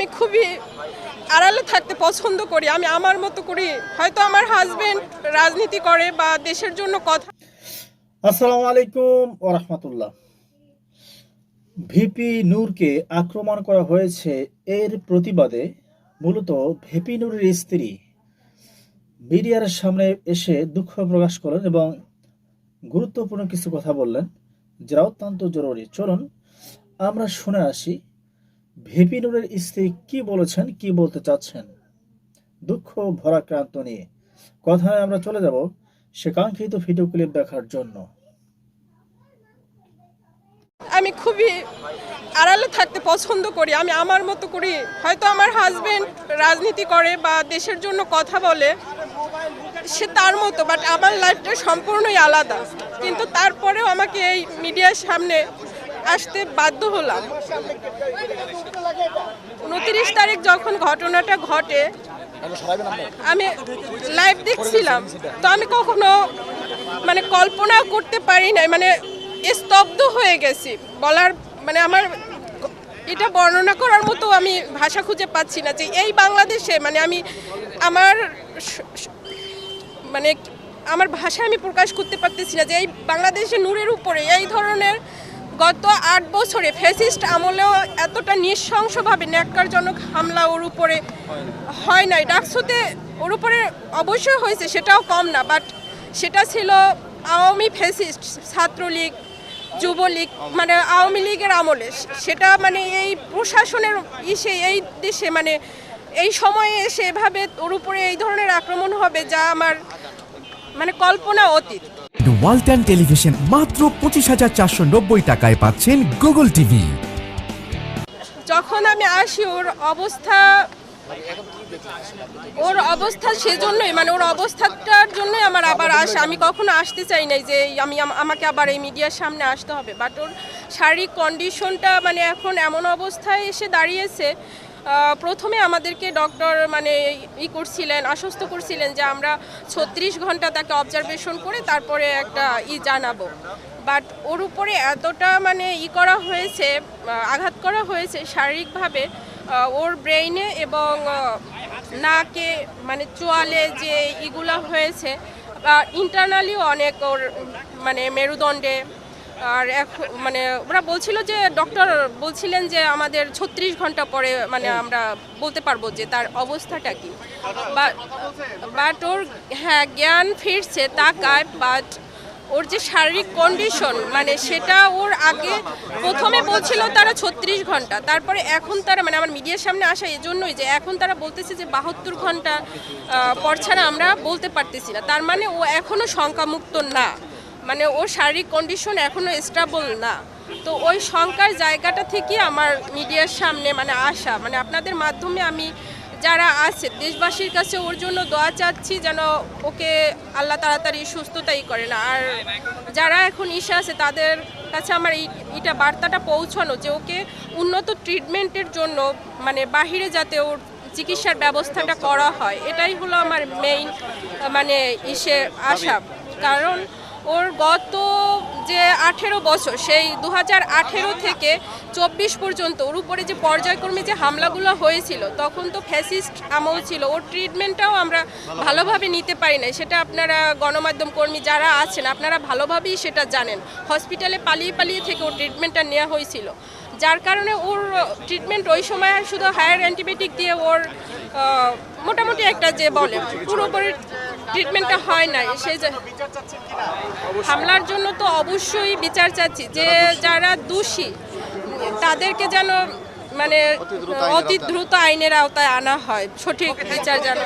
আমি খুবই আড়ালে থাকতে পছন্দ করি। আমি আমার মতো করি, হয়তো আমার হাজবেন্ড রাজনীতি করে বা দেশের জন্য কথা। আসসালামু আলাইকুম ওয়া রাহমাতুল্লাহ। ভিপি নূরকে আক্রমণ করা হয়েছে, এর প্রতিবাদে মূলত ভিপি নূরের স্ত্রী মিডিয়ার সামনে এসে দুঃখ প্রকাশ করেন এবং গুরুত্বপূর্ণ কিছু কথা বললেন, যেটা অত্যন্ত জরুরি। চলুন আমরা শুনে আসি ভিপি নূরের স্ত্রী কি বলেছেন, কি বলতে চাচ্ছেন দুঃখ ভরাক্রান্ত নিয়ে। কথায় আমরা চলে যাব সে কাঙ্ক্ষিত ভিডিও ক্লিপ দেখার জন্য। আমি খুবই আড়ালে থাকতে পছন্দ করি। আমি আমার মতো করি, হয়তো আমার হাজবেন্ড রাজনীতি করে বা দেশের জন্য কথা বলে, সে তার মতো, বাট আমার লাইফটা সম্পূর্ণই আলাদা। কিন্তু তারপরেও আমাকে এই মিডিয়ার সামনে আসতে বাধ্য হলাম। 29 তারিখ যখন ঘটনাটা ঘটে, আমি লাইভ দেখছিলাম, তো আমি কখনো কল্পনা করতে পারি নাই, স্তব্ধ হয়ে গেছি। বলার আমার এটা বর্ণনা করার মতো আমি ভাষা খুঁজে পাচ্ছি না যে এই বাংলাদেশে আমি আমার আমার ভাষায় আমি প্রকাশ করতে পারতেছি না যে এই বাংলাদেশে নূরের উপরে এই ধরনের গত 8 বছরে ফ্যাসিস্ট আমলেও এতটা নৃশংসভাবে ন্যাক্কারজনক হামলা ওর উপরে হয় নাই। ডাকসুতে ওর উপরে অবশ্যই হয়েছে, সেটাও কম না, বাট সেটা ছিল আওয়ামী ফ্যাসিস্ট, ছাত্রলীগ, যুবলীগ, আওয়ামী লীগের আমলে। সেটা এই প্রশাসনের এই দেশে এই সময়ে এসে এভাবে ওর উপরে এই ধরনের আক্রমণ হবে, যা আমার কল্পনা অতীত। ওয়ালটন টেলিভিশন মাত্র 25,490 টাকায় পাচ্ছেন গুগল টিভি। যখন আমি আসি ওর অবস্থা সেজন্যই ওর অবস্থাটার জন্যই আমার আবার আসা। আমি কখনো আসতে চাই নাই যে আমাকে আবার এই মিডিয়ার সামনে আসতে হবে, বাট ওর শারীরিক কন্ডিশনটা এখন এমন অবস্থায় এসে দাঁড়িয়েছে। প্রথমে আমাদেরকে ডক্টর করছিলেন, আশ্বস্ত করছিলেন যে আমরা 36 ঘন্টা তাকে অবজারভেশন করে তারপরে একটা জানাবো। বাট ওর উপরে এতটা করা হয়েছে, আঘাত করা হয়েছে শারীরিকভাবে, ওর ব্রেইনে এবং নাকে চোয়ালে যে ইগুলা হয়েছে, ইন্টারনালিও অনেক ওর মেরুদণ্ডে। আর এখন ওরা বলছিল যে ডক্টর বলছিলেন যে আমাদের 36 ঘন্টা পরে আমরা বলতে পারবো যে তার অবস্থাটা কি। বাট ওর জ্ঞান ফিরছে তাকায়, বাট ওর যে শারীরিক কন্ডিশন সেটা ওর আগে প্রথমে বলছিল তারা 36 ঘন্টা, তারপরে এখন তারা আমার মিডিয়ার সামনে আসা এজন্যই যে এখন তারা বলতেছে যে 72 ঘন্টা পর ছাড়া আমরা বলতে পারতেছি না। তার ও এখনও শঙ্কামুক্ত না, ওর শারীরিক কন্ডিশন এখনও স্টেবল না। তো ওই শঙ্কার জায়গাটা থেকে আমার মিডিয়ার সামনে আসা, আপনাদের মাধ্যমে আমি যারা আছে দেশবাসীর কাছে ওর জন্য দোয়া চাচ্ছি, যেন ওকে আল্লাহ তাড়াতাড়ি সুস্থতাই করেন। আর যারা এখন আছে তাদের কাছে আমার এইটা বার্তাটা পৌঁছানো যে ওকে উন্নত ট্রিটমেন্টের জন্য বাহিরে যাতে ওর চিকিৎসার ব্যবস্থাটা করা হয়, এটাই হলো আমার মেইন আশা। কারণ ওর গত যে 18 বছর, সেই 2018 থেকে 24 পর্যন্ত ওর উপরে যে পর্যায়ক্রমে যে হামলাগুলো হয়েছিল, তখন তো ফ্যাসিস্ট আমল ছিল। ওর ট্রিটমেন্টটাও আমরা ভালোভাবে নিতে পারি না, সেটা আপনারা গণমাধ্যম কর্মী যারা আছেন আপনারা ভালোভাবেই সেটা জানেন। হসপিটালে পালিয়ে থেকে ওর ট্রিটমেন্টটা নেওয়া হয়েছিল, যার কারণে ওর ট্রিটমেন্ট ওই সময় শুধু হায়ার অ্যান্টিবায়োটিক দিয়ে ওর মোটামুটি একটা যে বলে পুরোপুরি ট্রিটমেন্টটা হয় নাই। সেই হামলার জন্য তো অবশ্যই বিচার চাচ্ছি, যে যারা দোষী তাদেরকে যেন অতি দ্রুত আইনের আওতায় আনা হয়, সঠিক বিচার যেন।